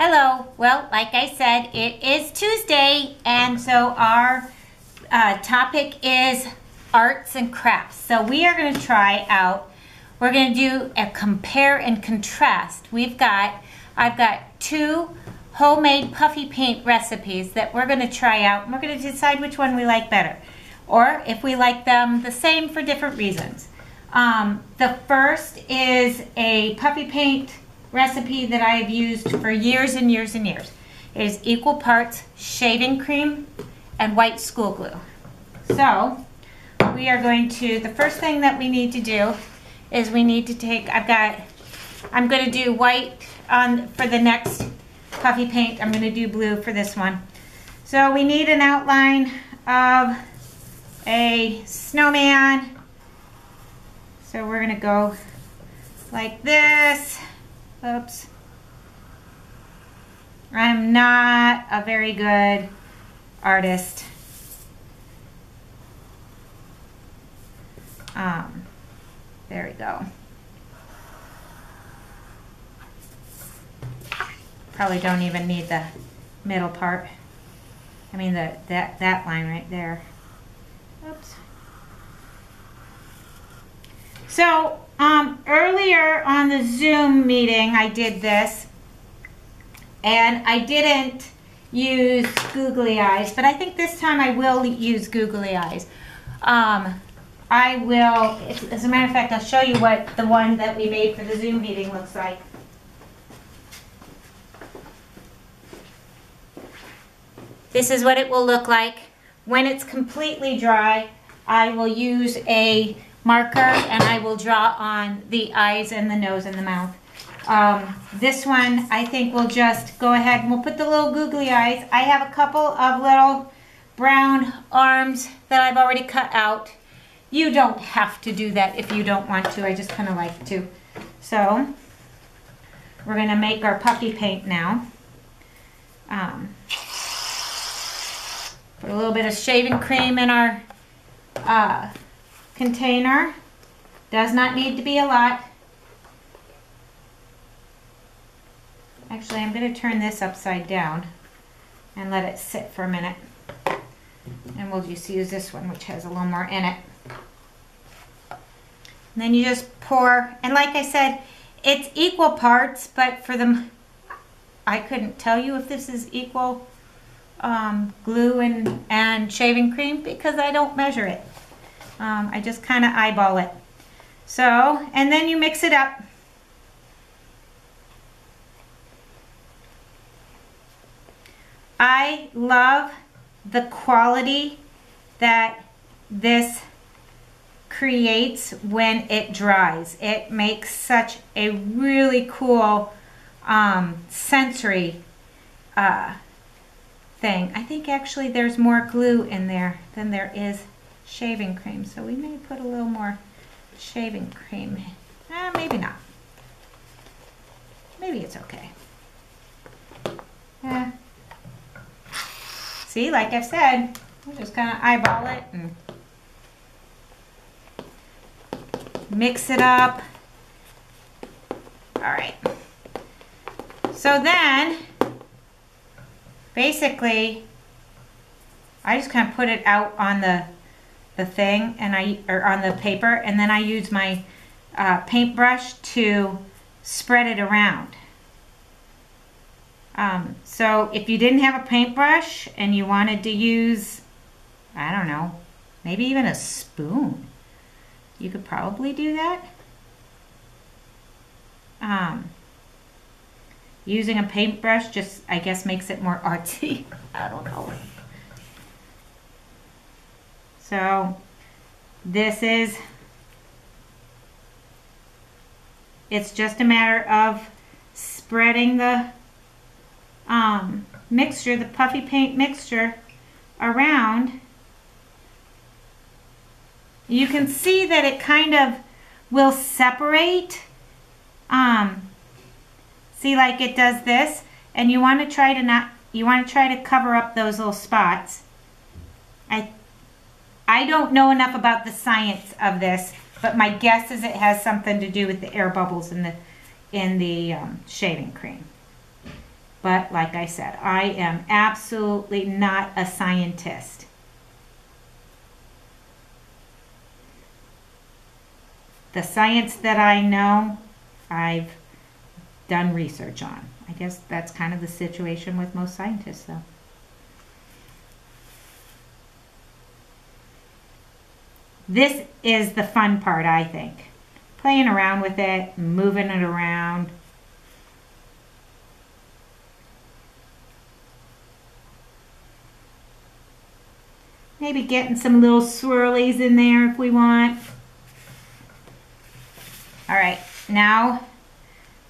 Hello. Well, like I said, it is Tuesday, and so our topic is arts and crafts. So we are going to try out, we're going to do a compare and contrast. I've got two homemade puffy paint recipes that we're going to try out, and we're going to decide which one we like better, or if we like them the same for different reasons. The first is a puffy paint recipe that I have used for years and years and years. It is equal parts shaving cream and white school glue. So we are going to, the first thing that we need to do is we need to take, I'm going to do white for the next puffy paint. I'm going to do blue for this one. So we need an outline of a snowman. So we're going to go like this. Oops. I'm not a very good artist. There we go. Probably don't even need the middle part. I mean that line right there. Oops. So earlier on the Zoom meeting I did this, and I didn't use googly eyes, but I think this time I will use googly eyes. I will, as a matter of fact, I'll show you what the one that we made for the Zoom meeting looks like. This is what it will look like. When it's completely dry, I will use a marker and I will draw on the eyes and the nose and the mouth. This one I think we'll just go ahead and we'll put the little googly eyes. I have a couple of little brown arms that I've already cut out. You don't have to do that if you don't want to. I just kind of like to. So we're going to make our puffy paint now. Put a little bit of shaving cream in our container. Does not need to be a lot. Actually, I'm going to turn this upside down and let it sit for a minute. And we'll just use this one, which has a little more in it. And then you just pour, and like I said, it's equal parts, but for them, I couldn't tell you if this is equal glue and shaving cream because I don't measure it. I just kind of eyeball it. So, and then you mix it up. I love the quality that this creates when it dries. It makes such a really cool sensory thing. I think actually there's more glue in there than there is shaving cream, so we may put a little more shaving cream. Maybe not. Maybe it's okay. See, like I've said, we'll just kind of eyeball it and mix it up. All right. So then, basically, I just kind of put it out on the thing, or on the paper, and then I use my paintbrush to spread it around. So if you didn't have a paintbrush and you wanted to use, I don't know, maybe even a spoon, you could probably do that. Using a paintbrush just, I guess, makes it more artsy. I don't know. So this is, it's just a matter of spreading the mixture, the puffy paint mixture around. You can see that it kind of will separate. See, like it does this, and you want to try to cover up those little spots. I don't know enough about the science of this, but my guess is it has something to do with the air bubbles in the shaving cream. But like I said, I am absolutely not a scientist. The science that I know, I've done research on. I guess that's kind of the situation with most scientists, though. This is the fun part, I think. Playing around with it, moving it around. Maybe getting some little swirlies in there if we want. All right, now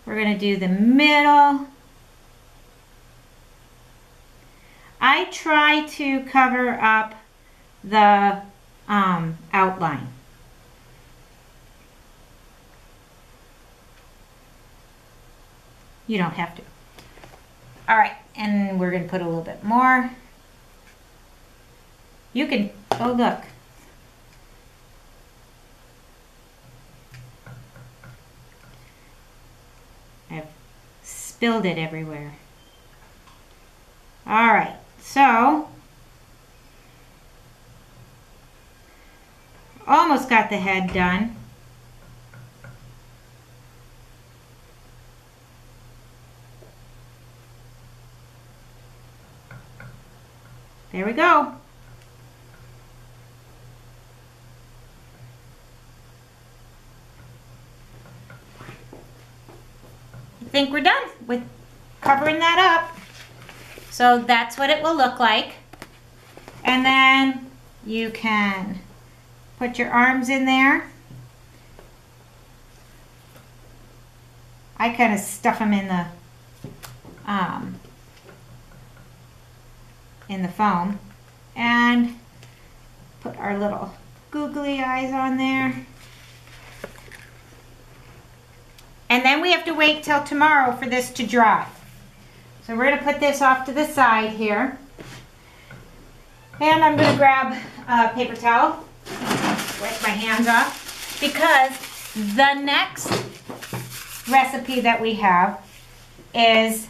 we're gonna do the middle. I try to cover up the outline. You don't have to. All right, and we're gonna put a little bit more. You can, oh look. I've spilled it everywhere. All right, so almost got the head done. There we go. I think we're done with covering that up. So that's what it will look like. And then you can put your arms in there. I kind of stuff them in the foam and put our little googly eyes on there. And then we have to wait till tomorrow for this to dry. So we're gonna put this off to the side here. And I'm gonna grab a paper towel, wipe my hands off, because the next recipe that we have is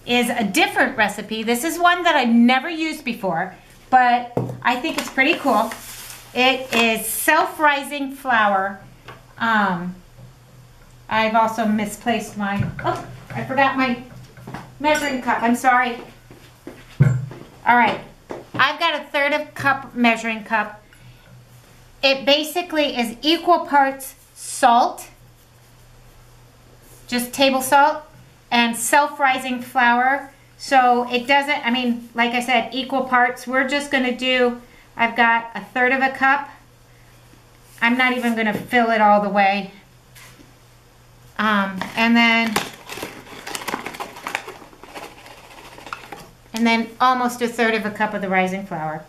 a different recipe. This is one that I've never used before, but I think it's pretty cool. It is self-rising flour. I've also misplaced my, oh, I forgot my measuring cup. I'm sorry. All right, I've got a 1/3 cup measuring cup. It basically is equal parts salt, just table salt, and self-rising flour. So it doesn't, I mean, like I said, equal parts. We're just gonna do, I've got a 1/3 cup. I'm not even gonna fill it all the way. And then almost a 1/3 cup of the rising flour.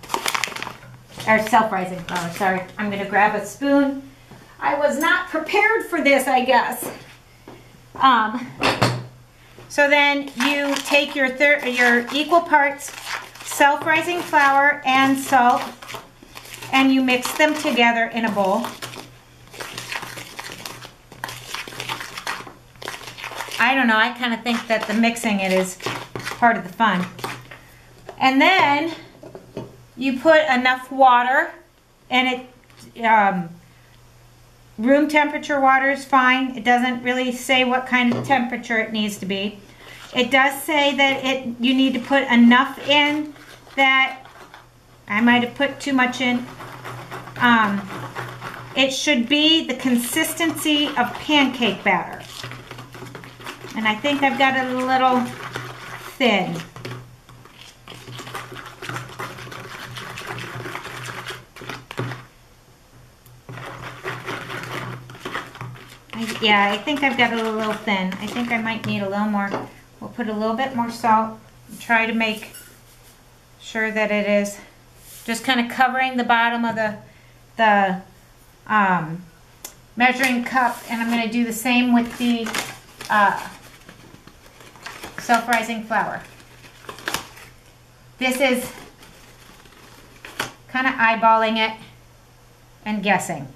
Or self-rising flour, sorry. I'm gonna grab a spoon. I was not prepared for this, I guess. So then you take your equal parts self-rising flour and salt, and you mix them together in a bowl. I don't know, I kind of think that the mixing it is part of the fun. And then you put enough water, and it room temperature water is fine. It doesn't really say what kind of temperature it needs to be. It does say that you need to put enough in that I might have put too much in. It should be the consistency of pancake batter. And I think I've got it a little thin. Yeah, I think I've got it a little thin. I think I might need a little more. We'll put a little bit more salt and try to make sure that it is just kind of covering the bottom of the measuring cup. And I'm going to do the same with the self-rising flour. This is kind of eyeballing it and guessing.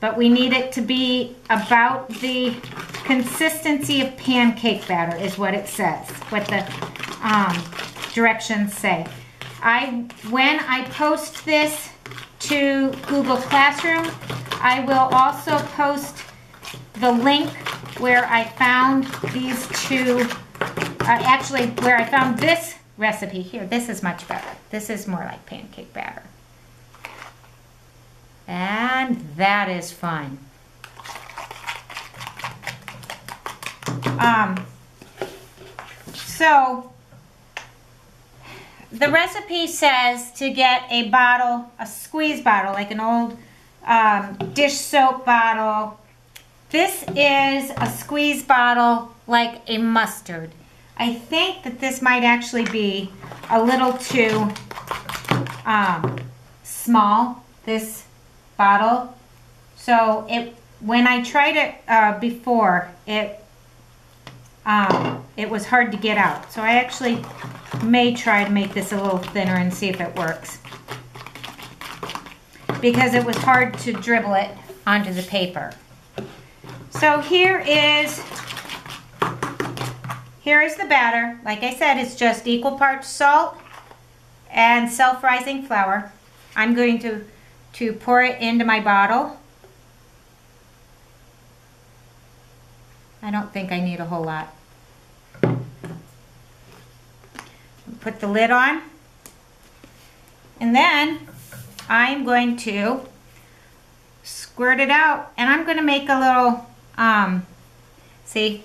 But we need it to be about the consistency of pancake batter is what it says, what the directions say. When I post this to Google Classroom, I will also post the link where I found these two, actually where I found this recipe here. This is much better. This is more like pancake batter. And that is fun. So the recipe says to get a bottle, a squeeze bottle, like an old dish soap bottle. This is a squeeze bottle like a mustard. I think that this might actually be a little too small, this bottle. So when I tried it before, it was hard to get out. So I actually may try to make this a little thinner and see if it works, because it was hard to dribble it onto the paper. So here is the batter. Like I said, it's just equal parts salt and self-rising flour. I'm going to pour it into my bottle. I don't think I need a whole lot. Put the lid on, and then I'm going to squirt it out, and I'm going to make a little, see,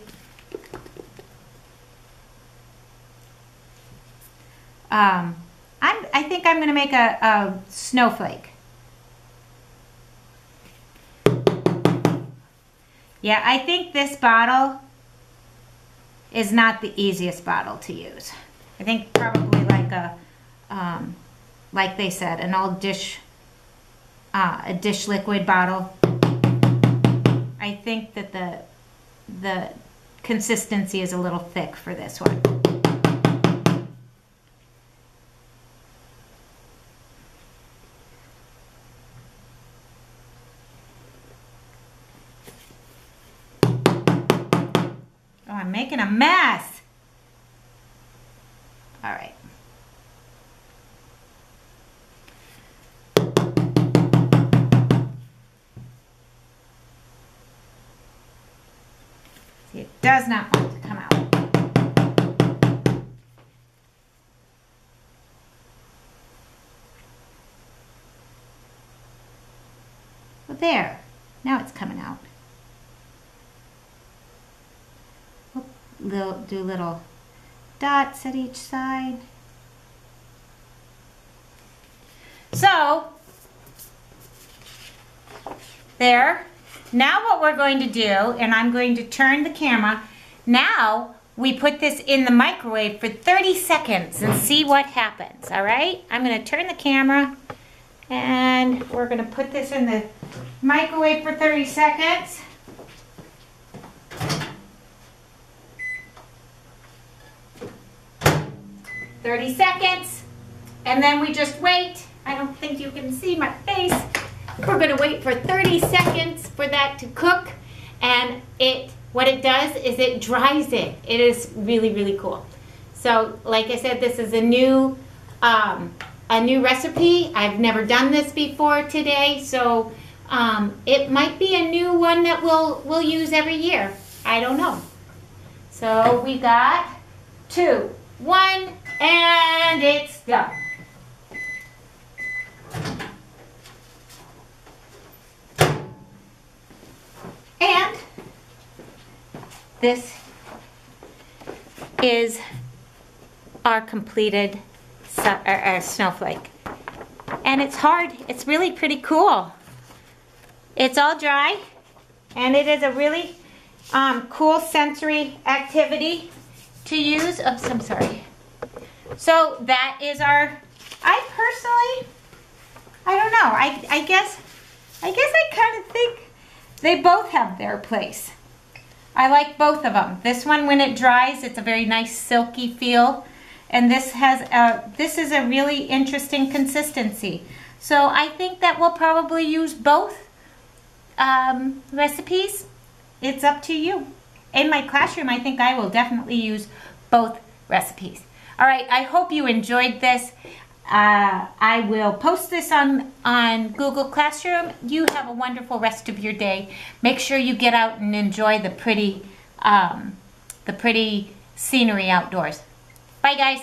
I think I'm going to make a snowflake. Yeah, I think this bottle is not the easiest bottle to use. I think probably like like they said, an old dish, a dish liquid bottle. I think that the consistency is a little thick for this one. Oh, I'm making a mess. All right. See, it does not want to come out. Well, there. Now it's coming out. We'll do little dots at each side. So there. Now what we're going to do, and I'm going to turn the camera, now we put this in the microwave for 30 seconds and see what happens, all right? I'm going to turn the camera, and we're going to put this in the microwave for 30 seconds. And then we just wait. I don't think you can see my face. We're going to wait for 30 seconds for that to cook, and what it does is it dries it. It is really, really cool. So like I said, this is a new recipe. I've never done this before today, so it might be a new one that we'll use every year. I don't know. So we got 2, 1, and it's done. And this is our completed snowflake. And it's hard. It's really pretty cool. It's all dry, and it is a really cool sensory activity to use. Oh, I'm sorry. So that is our, I don't know. I guess I kind of think they both have their place. I like both of them. This one, when it dries, it's a very nice silky feel, and this is a really interesting consistency. So I think that we'll probably use both recipes. It's up to you. in my classroom, I think I will definitely use both recipes. All right, I hope you enjoyed this. I will post this on Google Classroom. You have a wonderful rest of your day. Make sure you get out and enjoy the pretty scenery outdoors. Bye, guys.